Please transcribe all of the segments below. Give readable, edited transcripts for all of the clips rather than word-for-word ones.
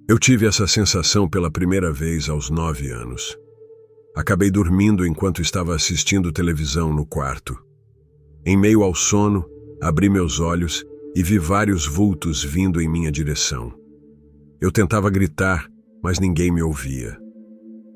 Eu tive essa sensação pela primeira vez aos 9 anos. Acabei dormindo enquanto estava assistindo televisão no quarto. Em meio ao sono, abri meus olhos e vi vários vultos vindo em minha direção. Eu tentava gritar, mas ninguém me ouvia.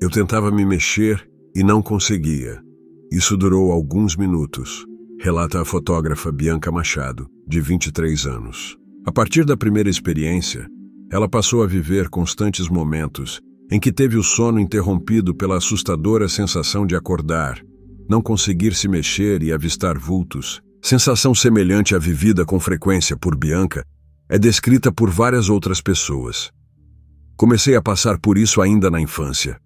Eu tentava me mexer e não conseguia. Isso durou alguns minutos, relata a fotógrafa Bianca Machado, de 23 anos. A partir da primeira experiência, ela passou a viver constantes momentos em que teve o sono interrompido pela assustadora sensação de acordar, não conseguir se mexer e avistar vultos. Sensação semelhante à vivida com frequência por Bianca é descrita por várias outras pessoas. Comecei a passar por isso ainda na infância.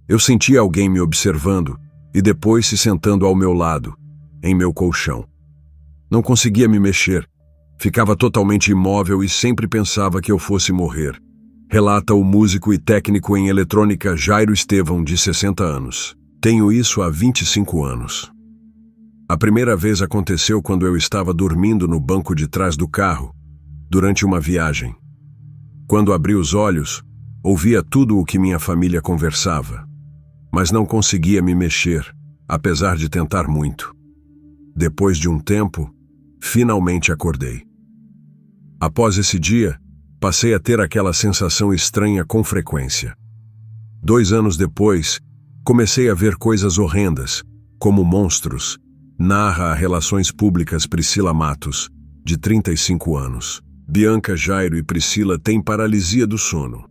Eu sentia alguém me observando e depois se sentando ao meu lado, em meu colchão. Não conseguia me mexer. Ficava totalmente imóvel e sempre pensava que eu fosse morrer, relata o músico e técnico em eletrônica Jairo Estevão, de 60 anos. Tenho isso há 25 anos. A primeira vez aconteceu quando eu estava dormindo no banco de trás do carro, durante uma viagem. Quando abri os olhos, ouvia tudo o que minha família conversava, mas não conseguia me mexer, apesar de tentar muito. Depois de um tempo, finalmente acordei. Após esse dia, passei a ter aquela sensação estranha com frequência. 2 anos depois, comecei a ver coisas horrendas, como monstros, narra a Relações Públicas Priscila Matos, de 35 anos. Bianca, Jairo e Priscila têm paralisia do sono,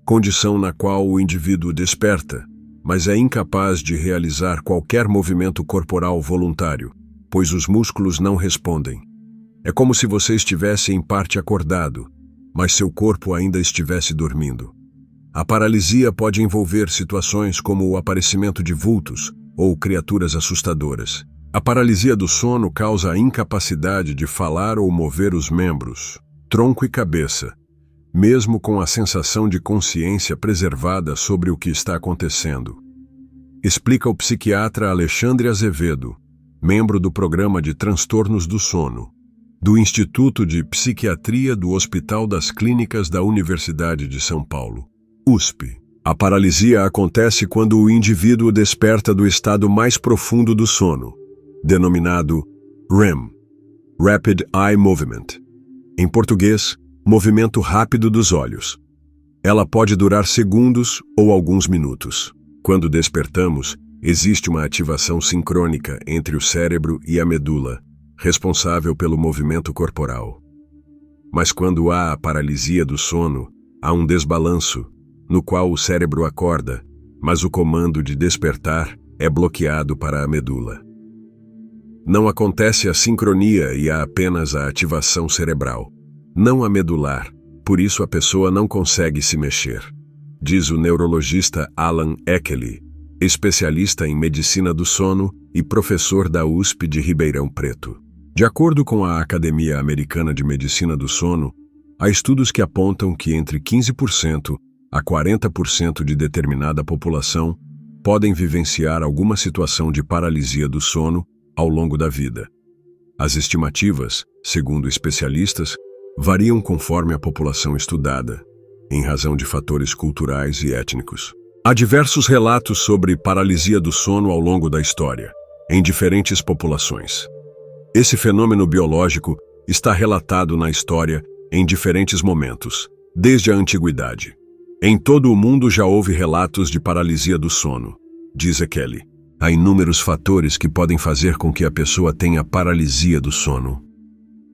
condição na qual o indivíduo desperta, mas é incapaz de realizar qualquer movimento corporal voluntário, pois os músculos não respondem. É como se você estivesse em parte acordado, mas seu corpo ainda estivesse dormindo. A paralisia pode envolver situações como o aparecimento de vultos ou criaturas assustadoras. A paralisia do sono causa a incapacidade de falar ou mover os membros, tronco e cabeça, mesmo com a sensação de consciência preservada sobre o que está acontecendo. Explica o psiquiatra Alexandre Azevedo, membro do Programa de Transtornos do Sono, do Instituto de Psiquiatria do Hospital das Clínicas da Universidade de São Paulo, USP. A paralisia acontece quando o indivíduo desperta do estado mais profundo do sono, denominado REM, Rapid Eye Movement. Em português, movimento rápido dos olhos. Ela pode durar segundos ou alguns minutos. Quando despertamos, existe uma ativação sincrônica entre o cérebro e a medula, responsável pelo movimento corporal. Mas quando há a paralisia do sono, há um desbalanço, no qual o cérebro acorda, mas o comando de despertar é bloqueado para a medula. Não acontece a sincronia e há apenas a ativação cerebral, não a medular, por isso a pessoa não consegue se mexer, diz o neurologista Alan Eckley, especialista em medicina do sono e professor da USP de Ribeirão Preto. De acordo com a Academia Americana de Medicina do Sono, há estudos que apontam que entre 15% a 40% de determinada população podem vivenciar alguma situação de paralisia do sono ao longo da vida. As estimativas, segundo especialistas, variam conforme a população estudada, em razão de fatores culturais e étnicos. Há diversos relatos sobre paralisia do sono ao longo da história, em diferentes populações. Esse fenômeno biológico está relatado na história em diferentes momentos, desde a antiguidade. Em todo o mundo já houve relatos de paralisia do sono, diz Eckley. Há inúmeros fatores que podem fazer com que a pessoa tenha paralisia do sono.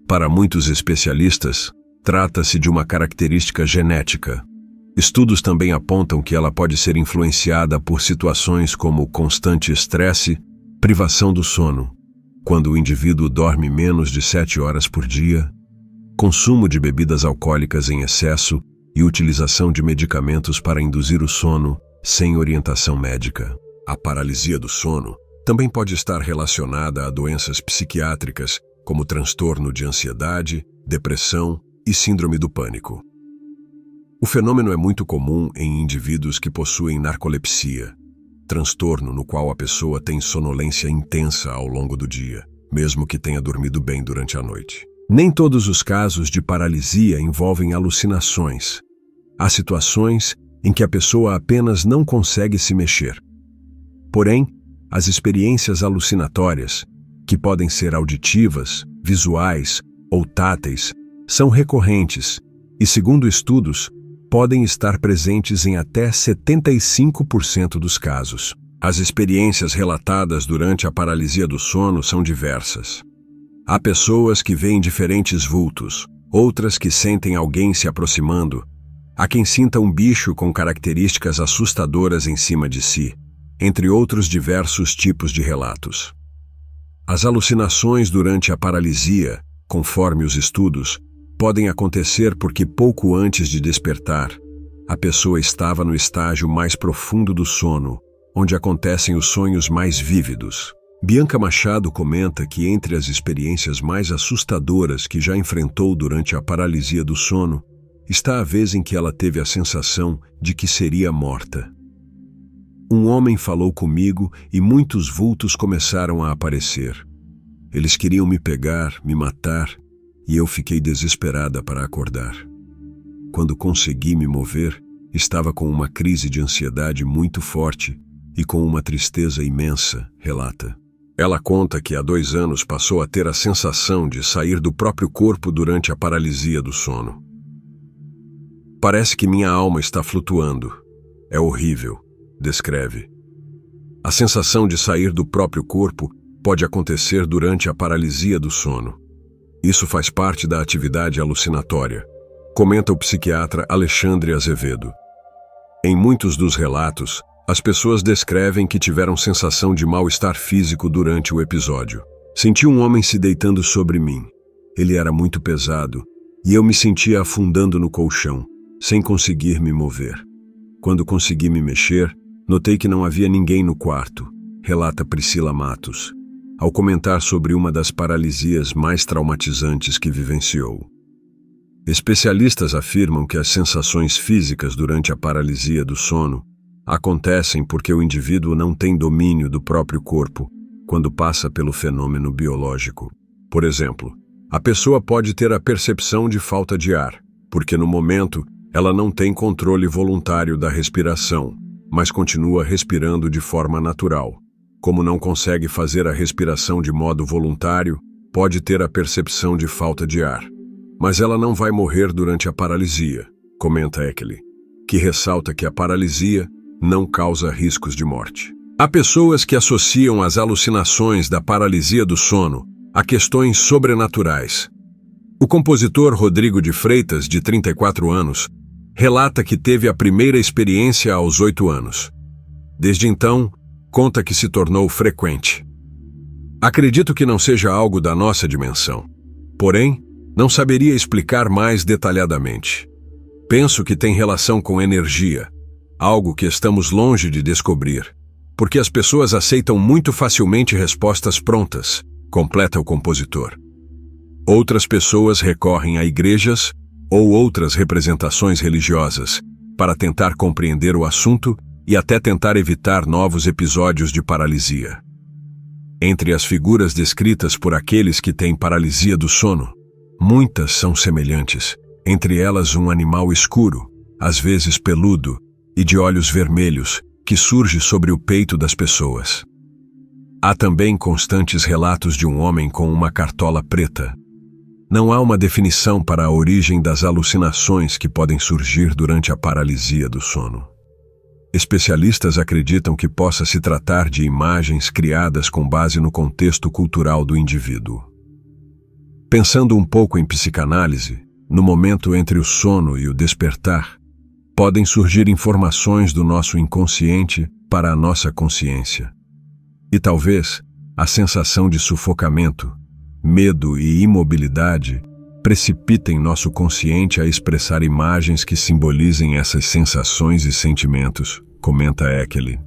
Para muitos especialistas, trata-se de uma característica genética. Estudos também apontam que ela pode ser influenciada por situações como constante estresse, privação do sono, quando o indivíduo dorme menos de 7 horas por dia, consumo de bebidas alcoólicas em excesso e utilização de medicamentos para induzir o sono sem orientação médica. A paralisia do sono também pode estar relacionada a doenças psiquiátricas, como transtorno de ansiedade, depressão e síndrome do pânico. O fenômeno é muito comum em indivíduos que possuem narcolepsia, transtorno no qual a pessoa tem sonolência intensa ao longo do dia, mesmo que tenha dormido bem durante a noite. Nem todos os casos de paralisia envolvem alucinações. há situações em que a pessoa apenas não consegue se mexer. Porém, as experiências alucinatórias, que podem ser auditivas, visuais ou táteis, são recorrentes e, segundo estudos, podem estar presentes em até 75% dos casos. As experiências relatadas durante a paralisia do sono são diversas. Há pessoas que veem diferentes vultos, outras que sentem alguém se aproximando, há quem sinta um bicho com características assustadoras em cima de si, entre outros diversos tipos de relatos. As alucinações durante a paralisia, conforme os estudos, podem acontecer porque pouco antes de despertar, a pessoa estava no estágio mais profundo do sono, onde acontecem os sonhos mais vívidos. Bianca Machado comenta que entre as experiências mais assustadoras que já enfrentou durante a paralisia do sono, está a vez em que ela teve a sensação de que seria morta. Um homem falou comigo e muitos vultos começaram a aparecer. Eles queriam me pegar, me matar, e eu fiquei desesperada para acordar. Quando consegui me mover, estava com uma crise de ansiedade muito forte e com uma tristeza imensa, relata. Ela conta que há 2 anos passou a ter a sensação de sair do próprio corpo durante a paralisia do sono. Parece que minha alma está flutuando. É horrível, descreve. A sensação de sair do próprio corpo pode acontecer durante a paralisia do sono. Isso faz parte da atividade alucinatória, comenta o psiquiatra Alexandre Azevedo. Em muitos dos relatos, as pessoas descrevem que tiveram sensação de mal-estar físico durante o episódio. Senti um homem se deitando sobre mim. Ele era muito pesado e eu me sentia afundando no colchão, sem conseguir me mover. Quando consegui me mexer, notei que não havia ninguém no quarto, relata Priscila Matos, ao comentar sobre uma das paralisias mais traumatizantes que vivenciou. Especialistas afirmam que as sensações físicas durante a paralisia do sono acontecem porque o indivíduo não tem domínio do próprio corpo quando passa pelo fenômeno biológico. Por exemplo, a pessoa pode ter a percepção de falta de ar, porque no momento ela não tem controle voluntário da respiração, mas continua respirando de forma natural. Como não consegue fazer a respiração de modo voluntário, pode ter a percepção de falta de ar. Mas ela não vai morrer durante a paralisia, comenta Eckley, que ressalta que a paralisia não causa riscos de morte. Há pessoas que associam as alucinações da paralisia do sono a questões sobrenaturais. O compositor Rodrigo de Freitas, de 34 anos, relata que teve a primeira experiência aos 8 anos. Desde então, conta que se tornou frequente. Acredito que não seja algo da nossa dimensão. Porém, não saberia explicar mais detalhadamente. Penso que tem relação com energia, algo que estamos longe de descobrir, porque as pessoas aceitam muito facilmente respostas prontas, completa o compositor. Outras pessoas recorrem a igrejas ou outras representações religiosas para tentar compreender o assunto e até tentar evitar novos episódios de paralisia. Entre as figuras descritas por aqueles que têm paralisia do sono, muitas são semelhantes, entre elas um animal escuro, às vezes peludo, e de olhos vermelhos, que surge sobre o peito das pessoas. Há também constantes relatos de um homem com uma cartola preta. Não há uma definição para a origem das alucinações que podem surgir durante a paralisia do sono. Especialistas acreditam que possa se tratar de imagens criadas com base no contexto cultural do indivíduo. Pensando um pouco em psicanálise, no momento entre o sono e o despertar, podem surgir informações do nosso inconsciente para a nossa consciência. E talvez a sensação de sufocamento, medo e imobilidade precipitem nosso consciente a expressar imagens que simbolizem essas sensações e sentimentos, comenta Eckley.